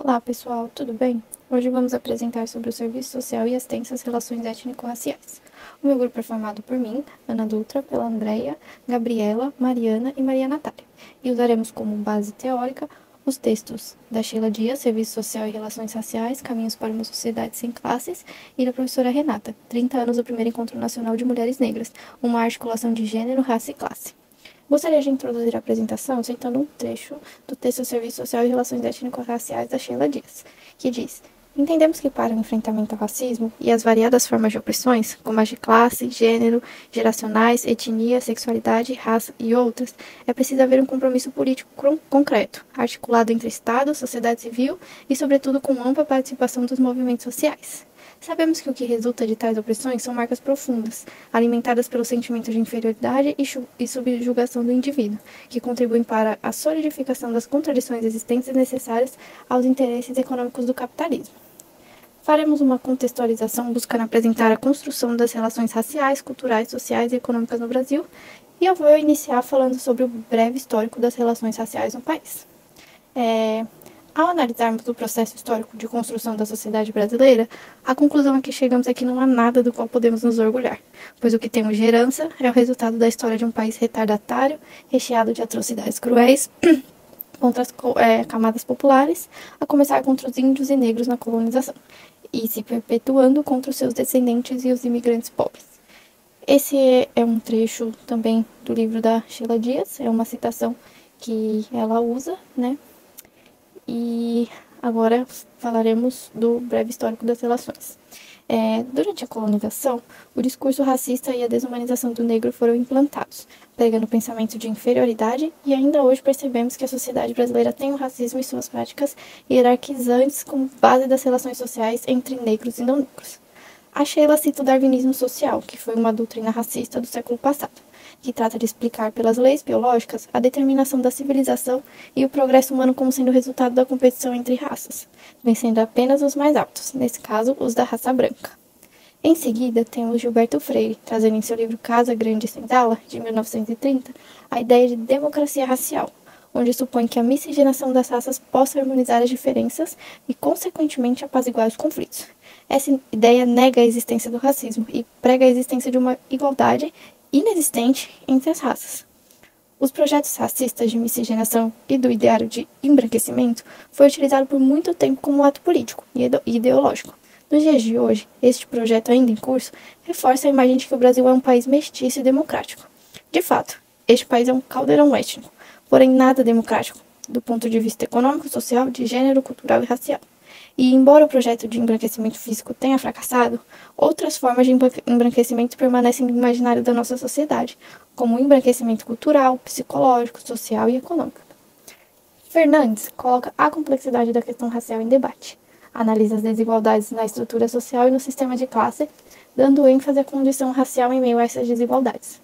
Olá pessoal, tudo bem? Hoje vamos apresentar sobre o serviço social e as tensas relações étnico-raciais. O meu grupo é formado por mim, Ana Dutra, pela Andreia, Gabriela, Mariana e Maria Natália. E usaremos como base teórica os textos da Sheila Dias, Serviço Social e Relações Raciais, Caminhos para uma Sociedade Sem Classes, e da professora Renata, 30 anos do primeiro Encontro Nacional de Mulheres Negras, uma articulação de gênero, raça e classe. Gostaria de introduzir a apresentação citando um trecho do texto Serviço Social e Relações Étnico-Raciais da Sheila Dias, que diz: entendemos que para o enfrentamento ao racismo e às variadas formas de opressões, como as de classe, gênero, geracionais, etnia, sexualidade, raça e outras, é preciso haver um compromisso político concreto, articulado entre Estado, sociedade civil e, sobretudo, com ampla participação dos movimentos sociais. Sabemos que o que resulta de tais opressões são marcas profundas, alimentadas pelo sentimento de inferioridade e subjugação do indivíduo, que contribuem para a solidificação das contradições existentes necessárias aos interesses econômicos do capitalismo. Faremos uma contextualização buscando apresentar a construção das relações raciais, culturais, sociais e econômicas no Brasil, e eu vou iniciar falando sobre o breve histórico das relações raciais no país. Ao analisarmos o processo histórico de construção da sociedade brasileira, a conclusão a que chegamos é que não há nada do qual podemos nos orgulhar, pois o que temos de herança é o resultado da história de um país retardatário, recheado de atrocidades cruéis contra as camadas populares, a começar contra os índios e negros na colonização, e se perpetuando contra os seus descendentes e os imigrantes pobres. Esse é um trecho também do livro da Sheila Dias, é uma citação que ela usa, né? E agora falaremos do breve histórico das relações. Durante a colonização, o discurso racista e a desumanização do negro foram implantados, pregando o pensamento de inferioridade, e ainda hoje percebemos que a sociedade brasileira tem o racismo e suas práticas hierarquizantes como base das relações sociais entre negros e não negros. A Sheila cita o darwinismo social, que foi uma doutrina racista do século passado, que trata de explicar pelas leis biológicas a determinação da civilização e o progresso humano como sendo resultado da competição entre raças, vencendo apenas os mais aptos, nesse caso, os da raça branca. Em seguida, temos Gilberto Freire, trazendo em seu livro Casa Grande e Senzala, de 1930, a ideia de democracia racial, onde supõe que a miscigenação das raças possa harmonizar as diferenças e, consequentemente, apaziguar os conflitos. Essa ideia nega a existência do racismo e prega a existência de uma igualdade inexistente entre as raças. Os projetos racistas de miscigenação e do ideário de embranquecimento foi utilizado por muito tempo como ato político e ideológico. Nos dias de hoje, este projeto ainda em curso reforça a imagem de que o Brasil é um país mestiço e democrático. De fato, este país é um caldeirão étnico, porém nada democrático, do ponto de vista econômico, social, de gênero, cultural e racial. E, embora o projeto de embranquecimento físico tenha fracassado, outras formas de embranquecimento permanecem no imaginário da nossa sociedade, como o embranquecimento cultural, psicológico, social e econômico. Fernandes coloca a complexidade da questão racial em debate, analisa as desigualdades na estrutura social e no sistema de classe, dando ênfase à condição racial em meio a essas desigualdades.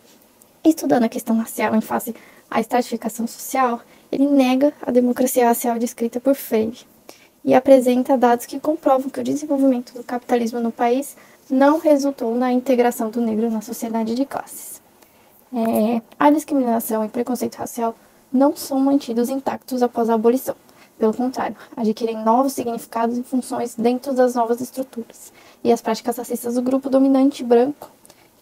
Estudando a questão racial em face à estratificação social, ele nega a democracia racial descrita por Freire e apresenta dados que comprovam que o desenvolvimento do capitalismo no país não resultou na integração do negro na sociedade de classes. A discriminação e preconceito racial não são mantidos intactos após a abolição. Pelo contrário, adquirem novos significados e funções dentro das novas estruturas. E as práticas racistas do grupo dominante branco,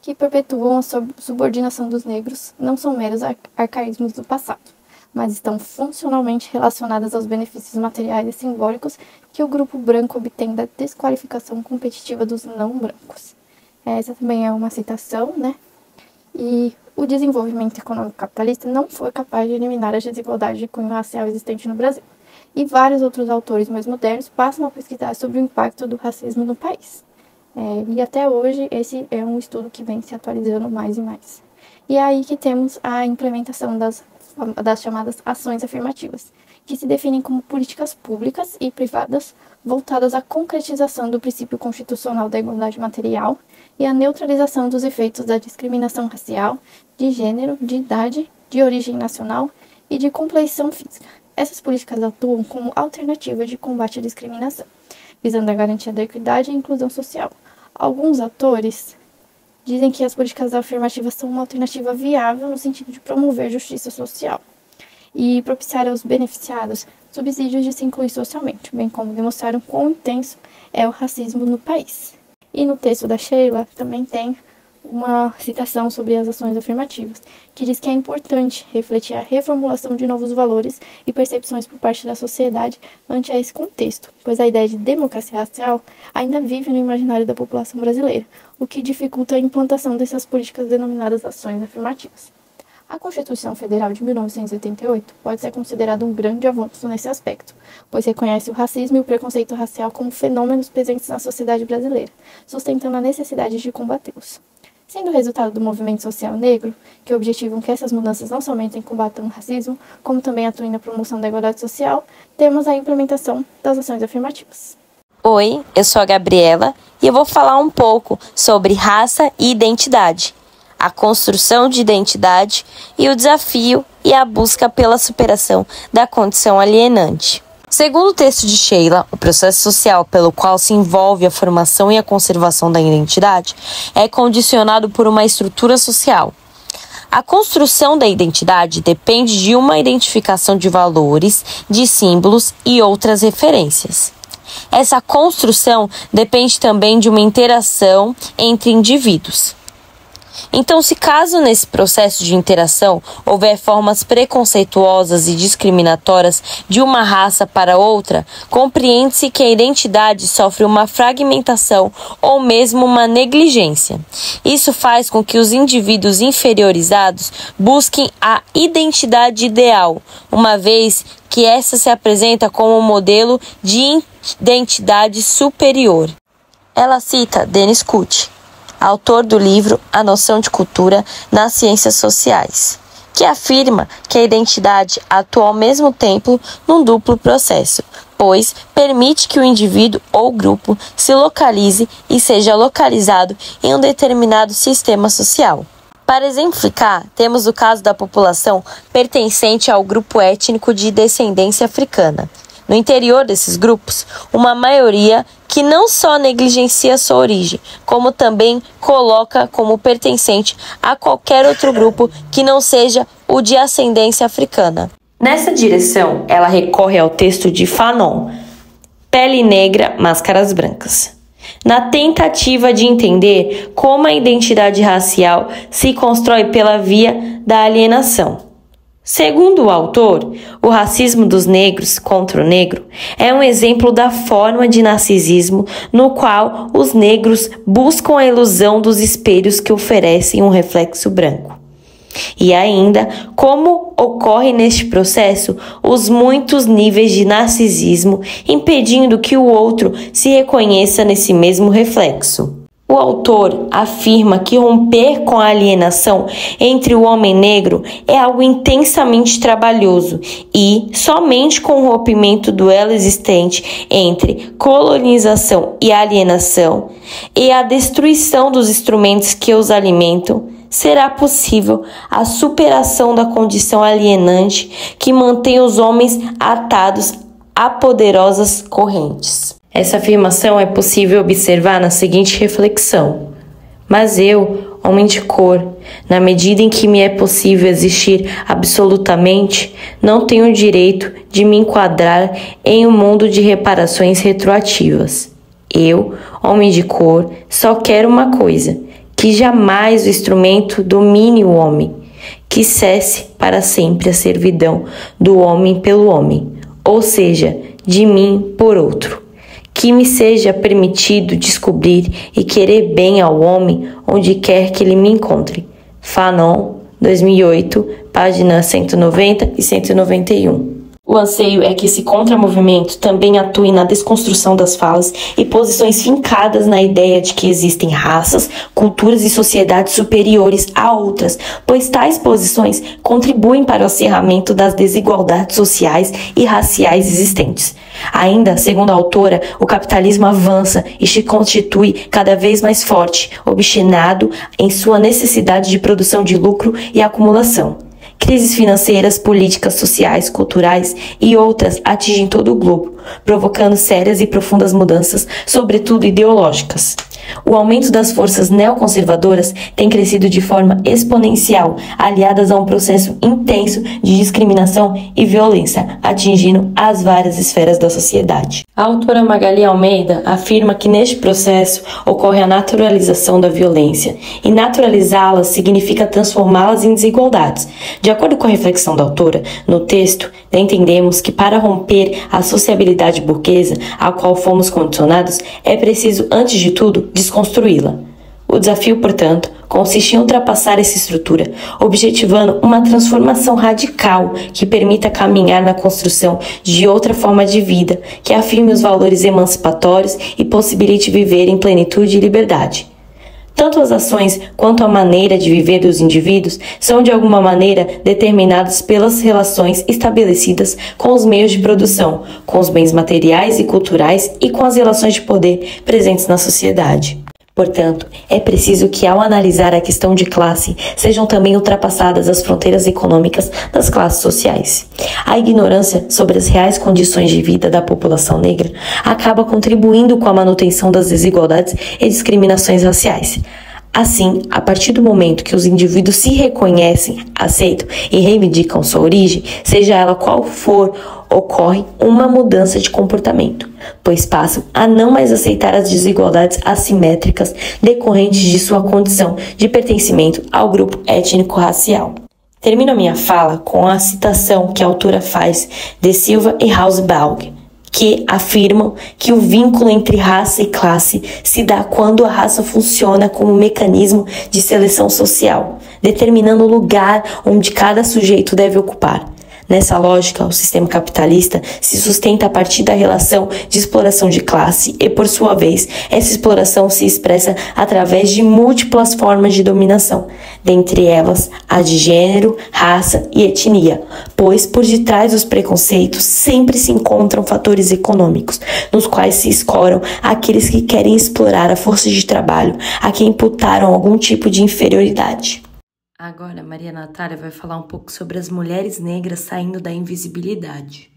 que perpetuam a subordinação dos negros, não são meros arcaísmos do passado, mas estão funcionalmente relacionadas aos benefícios materiais e simbólicos que o grupo branco obtém da desqualificação competitiva dos não brancos. Essa também é uma citação, né? E o desenvolvimento econômico capitalista não foi capaz de eliminar as desigualdades de cunho racial existentes no Brasil. E vários outros autores mais modernos passam a pesquisar sobre o impacto do racismo no país. E até hoje esse é um estudo que vem se atualizando mais e mais. E é aí que temos a implementação das chamadas ações afirmativas, que se definem como políticas públicas e privadas voltadas à concretização do princípio constitucional da igualdade material e à neutralização dos efeitos da discriminação racial, de gênero, de idade, de origem nacional e de compleição física. Essas políticas atuam como alternativa de combate à discriminação, visando a garantia da equidade e inclusão social. Alguns autores dizem que as políticas afirmativas são uma alternativa viável no sentido de promover justiça social e propiciar aos beneficiados subsídios de se incluir socialmente, bem como demonstraram quão intenso é o racismo no país. E no texto da Sheila também tem uma citação sobre as ações afirmativas, que diz que é importante refletir a reformulação de novos valores e percepções por parte da sociedade ante a esse contexto, pois a ideia de democracia racial ainda vive no imaginário da população brasileira, o que dificulta a implantação dessas políticas denominadas ações afirmativas. A Constituição Federal de 1988 pode ser considerada um grande avanço nesse aspecto, pois reconhece o racismo e o preconceito racial como fenômenos presentes na sociedade brasileira, sustentando a necessidade de combatê-los. Sendo o resultado do movimento social negro, que objetivam que essas mudanças não somente combatam o racismo, como também atuem na promoção da igualdade social, temos a implementação das ações afirmativas. Oi, eu sou a Gabriela e eu vou falar um pouco sobre raça e identidade, a construção de identidade e o desafio e a busca pela superação da condição alienante. Segundo o texto de Sheila, o processo social pelo qual se envolve a formação e a conservação da identidade é condicionado por uma estrutura social. A construção da identidade depende de uma identificação de valores, de símbolos e outras referências. Essa construção depende também de uma interação entre indivíduos. Então, se caso nesse processo de interação houver formas preconceituosas e discriminatórias de uma raça para outra, compreende-se que a identidade sofre uma fragmentação ou mesmo uma negligência. Isso faz com que os indivíduos inferiorizados busquem a identidade ideal, uma vez que essa se apresenta como um modelo de identidade superior. Ela cita Denis Kut, autor do livro A Noção de Cultura nas Ciências Sociais, que afirma que a identidade atua ao mesmo tempo num duplo processo, pois permite que o indivíduo ou grupo se localize e seja localizado em um determinado sistema social. Para exemplificar, temos o caso da população pertencente ao grupo étnico de descendência africana. No interior desses grupos, uma maioria que não só negligencia sua origem, como também coloca como pertencente a qualquer outro grupo que não seja o de ascendência africana. Nessa direção, ela recorre ao texto de Fanon, Pele Negra, Máscaras Brancas, na tentativa de entender como a identidade racial se constrói pela via da alienação. Segundo o autor, o racismo dos negros contra o negro é um exemplo da forma de narcisismo no qual os negros buscam a ilusão dos espelhos que oferecem um reflexo branco. E ainda, como ocorre neste processo, os muitos níveis de narcisismo impedindo que o outro se reconheça nesse mesmo reflexo. O autor afirma que romper com a alienação entre o homem negro é algo intensamente trabalhoso e, somente com o rompimento do elo existente entre colonização e alienação e a destruição dos instrumentos que os alimentam, será possível a superação da condição alienante que mantém os homens atados a poderosas correntes. Essa afirmação é possível observar na seguinte reflexão: mas eu, homem de cor, na medida em que me é possível existir absolutamente, não tenho o direito de me enquadrar em um mundo de reparações retroativas. Eu, homem de cor, só quero uma coisa: que jamais o instrumento domine o homem, que cesse para sempre a servidão do homem pelo homem, ou seja, de mim por outro. Que me seja permitido descobrir e querer bem ao homem onde quer que ele me encontre. Fanon, 2008, páginas 190 e 191. O anseio é que esse contramovimento também atue na desconstrução das falas e posições fincadas na ideia de que existem raças, culturas e sociedades superiores a outras, pois tais posições contribuem para o acerramento das desigualdades sociais e raciais existentes. Ainda, segundo a autora, o capitalismo avança e se constitui cada vez mais forte, obstinado em sua necessidade de produção de lucro e acumulação. Crises financeiras, políticas, sociais, culturais e outras atingem todo o globo, provocando sérias e profundas mudanças, sobretudo ideológicas. O aumento das forças neoconservadoras tem crescido de forma exponencial, aliadas a um processo intenso de discriminação e violência, atingindo as várias esferas da sociedade. A autora Magali Almeida afirma que neste processo ocorre a naturalização da violência, e naturalizá-las significa transformá-las em desigualdades. De acordo com a reflexão da autora, no texto, entendemos que para romper a sociabilidade burguesa a qual fomos condicionados, é preciso, antes de tudo, desconstruí-la. O desafio, portanto, consiste em ultrapassar essa estrutura, objetivando uma transformação radical que permita caminhar na construção de outra forma de vida, que afirme os valores emancipatórios e possibilite viver em plenitude e liberdade. Tanto as ações quanto a maneira de viver dos indivíduos são de alguma maneira determinadas pelas relações estabelecidas com os meios de produção, com os bens materiais e culturais e com as relações de poder presentes na sociedade. Portanto, é preciso que, ao analisar a questão de classe, sejam também ultrapassadas as fronteiras econômicas das classes sociais. A ignorância sobre as reais condições de vida da população negra acaba contribuindo com a manutenção das desigualdades e discriminações raciais. Assim, a partir do momento que os indivíduos se reconhecem, aceitam e reivindicam sua origem, seja ela qual for, ocorre uma mudança de comportamento, pois passam a não mais aceitar as desigualdades assimétricas decorrentes de sua condição de pertencimento ao grupo étnico-racial. Termino a minha fala com a citação que a autora faz de Silva e Hausbaug, que afirmam que o vínculo entre raça e classe se dá quando a raça funciona como mecanismo de seleção social, determinando o lugar onde cada sujeito deve ocupar. Nessa lógica, o sistema capitalista se sustenta a partir da relação de exploração de classe e, por sua vez, essa exploração se expressa através de múltiplas formas de dominação, dentre elas a de gênero, raça e etnia, pois por detrás dos preconceitos sempre se encontram fatores econômicos, nos quais se escoram aqueles que querem explorar a força de trabalho, a quem imputaram algum tipo de inferioridade. Agora, Maria Natália vai falar um pouco sobre as mulheres negras saindo da invisibilidade.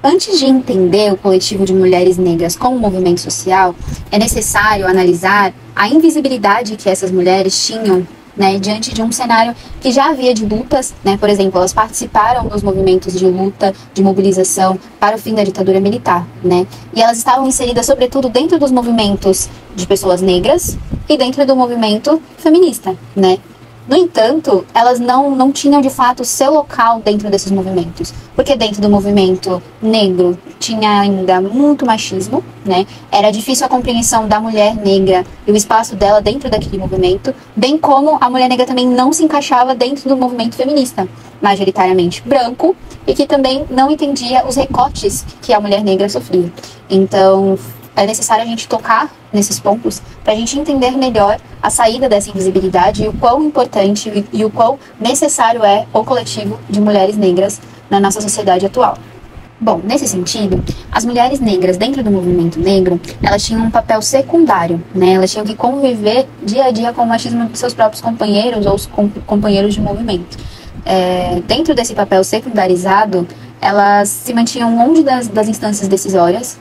Antes de entender o coletivo de mulheres negras como movimento social, é necessário analisar a invisibilidade que essas mulheres tinham, diante de um cenário que já havia de lutas, por exemplo, elas participaram dos movimentos de luta, de mobilização para o fim da ditadura militar, e elas estavam inseridas sobretudo dentro dos movimentos de pessoas negras e dentro do movimento feminista, No entanto, elas não tinham de fato seu local dentro desses movimentos, porque dentro do movimento negro tinha ainda muito machismo, Era difícil a compreensão da mulher negra e o espaço dela dentro daquele movimento, bem como a mulher negra também não se encaixava dentro do movimento feminista, majoritariamente branco, e que também não entendia os recortes que a mulher negra sofria. Então, é necessário a gente tocar nesses pontos para a gente entender melhor a saída dessa invisibilidade e o quão importante e o quão necessário é o coletivo de mulheres negras na nossa sociedade atual. Bom, nesse sentido, as mulheres negras dentro do movimento negro, elas tinham um papel secundário, Elas tinham que conviver dia a dia com o machismo dos seus próprios companheiros ou os companheiros de movimento. Dentro desse papel secundarizado, elas se mantinham longe das instâncias decisórias,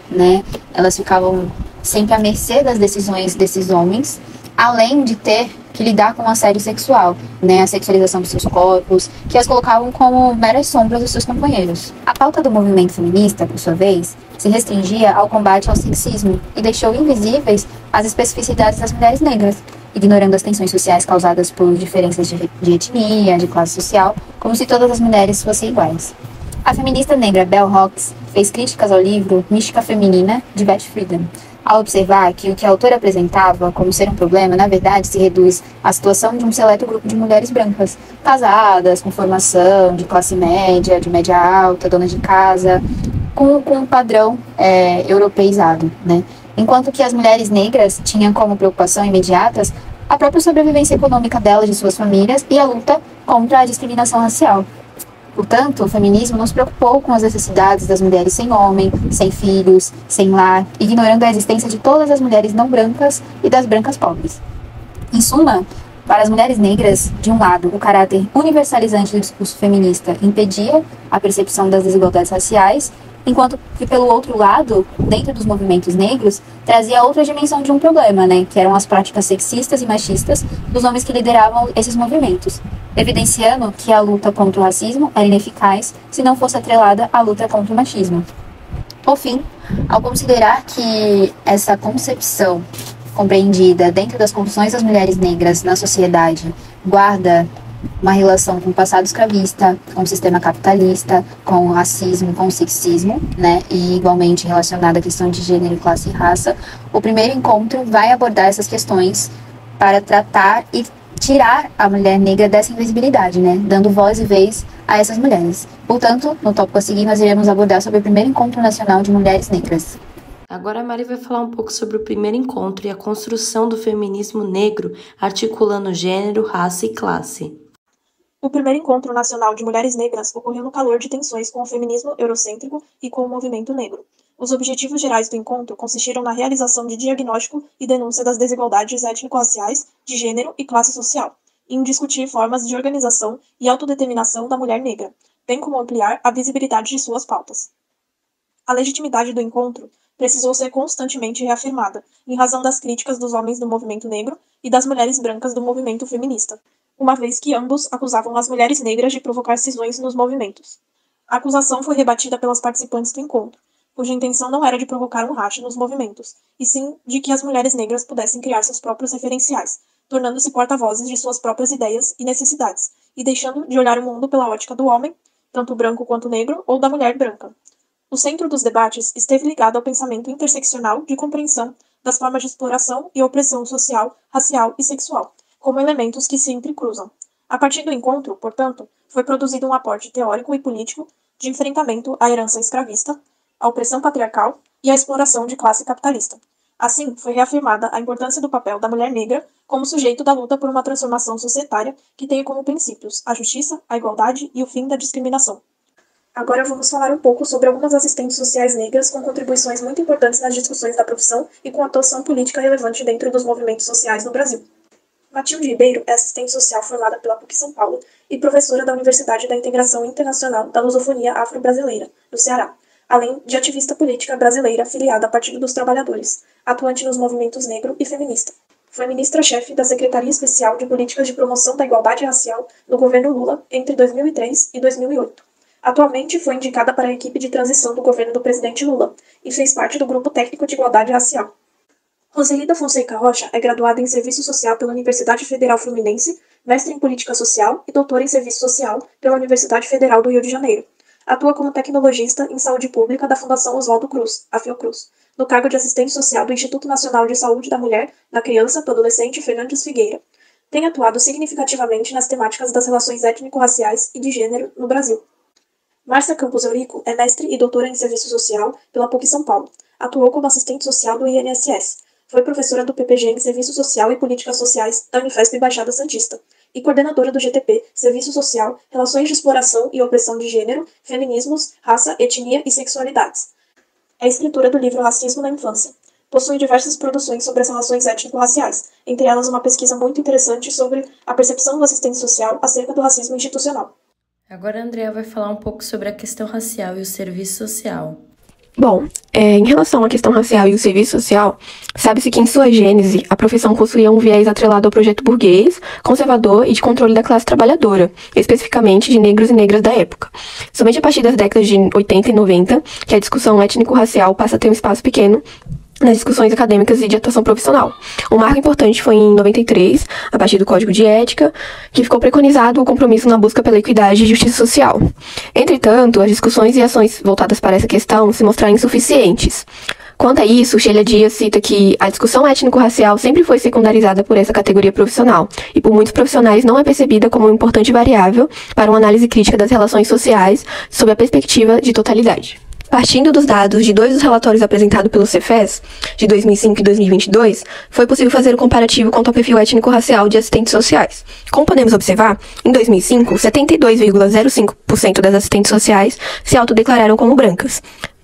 Elas ficavam sempre à mercê das decisões desses homens, além de ter que lidar com o assédio sexual, a sexualização dos seus corpos, que as colocavam como meras sombras dos seus companheiros. A pauta do movimento feminista, por sua vez, se restringia ao combate ao sexismo e deixou invisíveis as especificidades das mulheres negras, ignorando as tensões sociais causadas por diferenças de etnia, de classe social, como se todas as mulheres fossem iguais. A feminista negra Bell Hooks fez críticas ao livro Mística Feminina, de Beth Friedan, ao observar que o que a autora apresentava como ser um problema, na verdade, se reduz à situação de um seleto grupo de mulheres brancas, casadas, com formação, de classe média, de média alta, donas de casa, com um padrão europeizado, Enquanto que as mulheres negras tinham como preocupação imediatas a própria sobrevivência econômica delas, de suas famílias, e a luta contra a discriminação racial. Portanto, o feminismo não se preocupou com as necessidades das mulheres sem homem, sem filhos, sem lar, ignorando a existência de todas as mulheres não brancas e das brancas pobres. Em suma, para as mulheres negras, de um lado, o caráter universalizante do discurso feminista impedia a percepção das desigualdades raciais, enquanto que, pelo outro lado, dentro dos movimentos negros, trazia outra dimensão de um problema, né, que eram as práticas sexistas e machistas dos homens que lideravam esses movimentos, evidenciando que a luta contra o racismo era ineficaz se não fosse atrelada à luta contra o machismo. Por fim, ao considerar que essa concepção compreendida dentro das condições das mulheres negras na sociedade guarda uma relação com o passado escravista, com o sistema capitalista, com o racismo, com o sexismo, né, e igualmente relacionada à questão de gênero, classe e raça, o primeiro encontro vai abordar essas questões para tratar e tirar a mulher negra dessa invisibilidade, né, dando voz e vez a essas mulheres. Portanto, no tópico a seguir, nós iremos abordar sobre o primeiro encontro nacional de mulheres negras. Agora a Mari vai falar um pouco sobre o primeiro encontro e a construção do feminismo negro, articulando gênero, raça e classe. O primeiro encontro nacional de mulheres negras ocorreu no calor de tensões com o feminismo eurocêntrico e com o movimento negro. Os objetivos gerais do encontro consistiram na realização de diagnóstico e denúncia das desigualdades étnico-raciais, de gênero e classe social, e em discutir formas de organização e autodeterminação da mulher negra, bem como ampliar a visibilidade de suas pautas. A legitimidade do encontro precisou ser constantemente reafirmada, em razão das críticas dos homens do movimento negro e das mulheres brancas do movimento feminista, uma vez que ambos acusavam as mulheres negras de provocar cisões nos movimentos. A acusação foi rebatida pelas participantes do encontro, cuja intenção não era de provocar um racha nos movimentos, e sim de que as mulheres negras pudessem criar seus próprios referenciais, tornando-se porta-vozes de suas próprias ideias e necessidades, e deixando de olhar o mundo pela ótica do homem, tanto branco quanto negro, ou da mulher branca. O centro dos debates esteve ligado ao pensamento interseccional de compreensão das formas de exploração e opressão social, racial e sexual, como elementos que se entrecruzam. A partir do encontro, portanto, foi produzido um aporte teórico e político de enfrentamento à herança escravista, à opressão patriarcal e à exploração de classe capitalista. Assim, foi reafirmada a importância do papel da mulher negra como sujeito da luta por uma transformação societária que tenha como princípios a justiça, a igualdade e o fim da discriminação. Agora vamos falar um pouco sobre algumas assistentes sociais negras com contribuições muito importantes nas discussões da profissão e com atuação política relevante dentro dos movimentos sociais no Brasil. Matilde Ribeiro é assistente social formada pela PUC São Paulo e professora da Universidade da Integração Internacional da Lusofonia Afro-Brasileira, do Ceará, além de ativista política brasileira afiliada a Partido dos Trabalhadores, atuante nos movimentos negro e feminista. Foi ministra-chefe da Secretaria Especial de Políticas de Promoção da Igualdade Racial no governo Lula entre 2003 e 2008. Atualmente foi indicada para a equipe de transição do governo do presidente Lula e fez parte do Grupo Técnico de Igualdade Racial. Roselida Fonseca Rocha é graduada em Serviço Social pela Universidade Federal Fluminense, mestre em Política Social e doutora em Serviço Social pela Universidade Federal do Rio de Janeiro. Atua como tecnologista em Saúde Pública da Fundação Oswaldo Cruz, a Fiocruz, no cargo de assistente social do Instituto Nacional de Saúde da Mulher, da Criança, do Adolescente Fernandes Figueira. Tem atuado significativamente nas temáticas das relações étnico-raciais e de gênero no Brasil. Márcia Campos Eurico é mestre e doutora em Serviço Social pela PUC São Paulo. Atuou como assistente social do INSS. Foi professora do PPG em Serviço Social e Políticas Sociais da Unifesp Baixada Santista e coordenadora do GTP, Serviço Social, Relações de Exploração e Opressão de Gênero, Feminismos, Raça, Etnia e Sexualidades. É escritora do livro Racismo na Infância. Possui diversas produções sobre as relações étnico-raciais, entre elas uma pesquisa muito interessante sobre a percepção do assistente social acerca do racismo institucional. Agora a Andrea vai falar um pouco sobre a questão racial e o serviço social. Bom, em relação à questão racial e o serviço social, sabe-se que em sua gênese a profissão possuía um viés atrelado ao projeto burguês, conservador e de controle da classe trabalhadora, especificamente de negros e negras da época. Somente a partir das décadas de 80 e 90 que a discussão étnico-racial passa a ter um espaço pequeno nas discussões acadêmicas e de atuação profissional. Um marco importante foi em 93, a partir do Código de Ética, que ficou preconizado o compromisso na busca pela equidade e justiça social. Entretanto, as discussões e ações voltadas para essa questão se mostraram insuficientes. Quanto a isso, Sheila Dias cita que a discussão étnico-racial sempre foi secundarizada por essa categoria profissional, e por muitos profissionais não é percebida como uma importante variável para uma análise crítica das relações sociais sob a perspectiva de totalidade. Partindo dos dados de dois dos relatórios apresentados pelo Cefes, de 2005 e 2022, foi possível fazer um comparativo quanto ao perfil étnico-racial de assistentes sociais. Como podemos observar, em 2005, 72,05% das assistentes sociais se autodeclararam como brancas.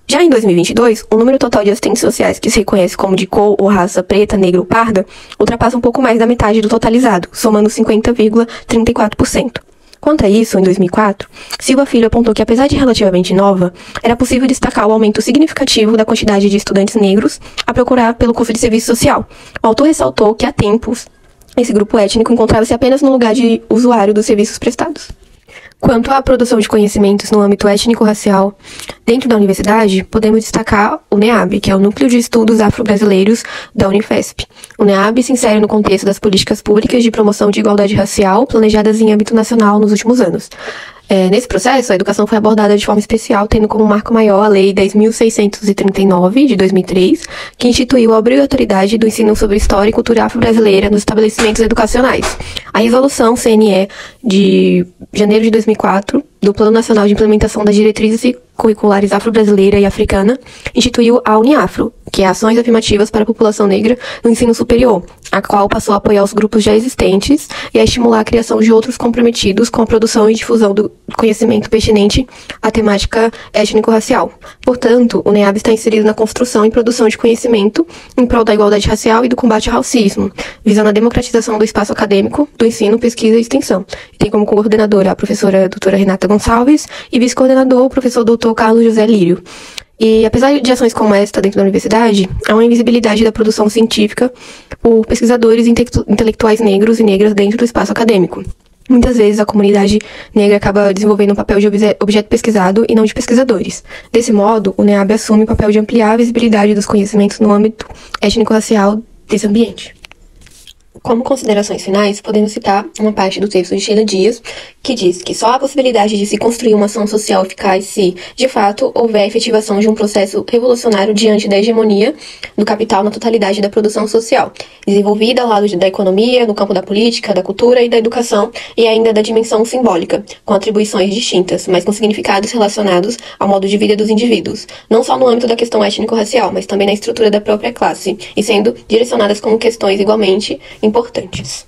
Já em 2022, o número total de assistentes sociais que se reconhece como de cor ou raça preta, negra ou parda ultrapassa um pouco mais da metade do totalizado, somando 50,34%. Quanto a isso, em 2004, Silva Filho apontou que, apesar de relativamente nova, era possível destacar o aumento significativo da quantidade de estudantes negros a procurar pelo curso de serviço social. O autor ressaltou que, há tempos, esse grupo étnico encontrava-se apenas no lugar de usuário dos serviços prestados. Quanto à produção de conhecimentos no âmbito étnico-racial, dentro da universidade, podemos destacar o NEAB, que é o Núcleo de Estudos Afro-Brasileiros da Unifesp. O NEAB se insere no contexto das políticas públicas de promoção de igualdade racial planejadas em âmbito nacional nos últimos anos. Nesse processo, a educação foi abordada de forma especial, tendo como marco maior a Lei 10.639, de 2003, que instituiu a obrigatoriedade do ensino sobre história e cultura afro-brasileira nos estabelecimentos educacionais. A Resolução CNE de janeiro de 2004, do Plano Nacional de Implementação das Diretrizes Curriculares Afro-Brasileira e Africana, instituiu a Uniafro, que é Ações Afirmativas para a População Negra no Ensino Superior, a qual passou a apoiar os grupos já existentes e a estimular a criação de outros comprometidos com a produção e difusão do conhecimento pertinente à temática étnico-racial. Portanto, o NEAB está inserido na construção e produção de conhecimento em prol da igualdade racial e do combate ao racismo, visando a democratização do espaço acadêmico, do ensino, pesquisa e extensão. E tem como coordenadora a professora doutora Renata Gonçalves e vice-coordenador o professor doutor Carlos José Lírio. E apesar de ações como esta dentro da universidade, há uma invisibilidade da produção científica por pesquisadores e intelectuais negros e negras dentro do espaço acadêmico. Muitas vezes a comunidade negra acaba desenvolvendo um papel de objeto pesquisado e não de pesquisadores. Desse modo, o NEAB assume o papel de ampliar a visibilidade dos conhecimentos no âmbito étnico-racial desse ambiente. Como considerações finais, podemos citar uma parte do texto de Sheila Dias, que diz que só há possibilidade de se construir uma ação social eficaz se, de fato, houver a efetivação de um processo revolucionário diante da hegemonia do capital na totalidade da produção social, desenvolvida ao lado da economia, no campo da política, da cultura e da educação, e ainda da dimensão simbólica, com atribuições distintas, mas com significados relacionados ao modo de vida dos indivíduos, não só no âmbito da questão étnico-racial, mas também na estrutura da própria classe, e sendo direcionadas como questões igualmente importantes.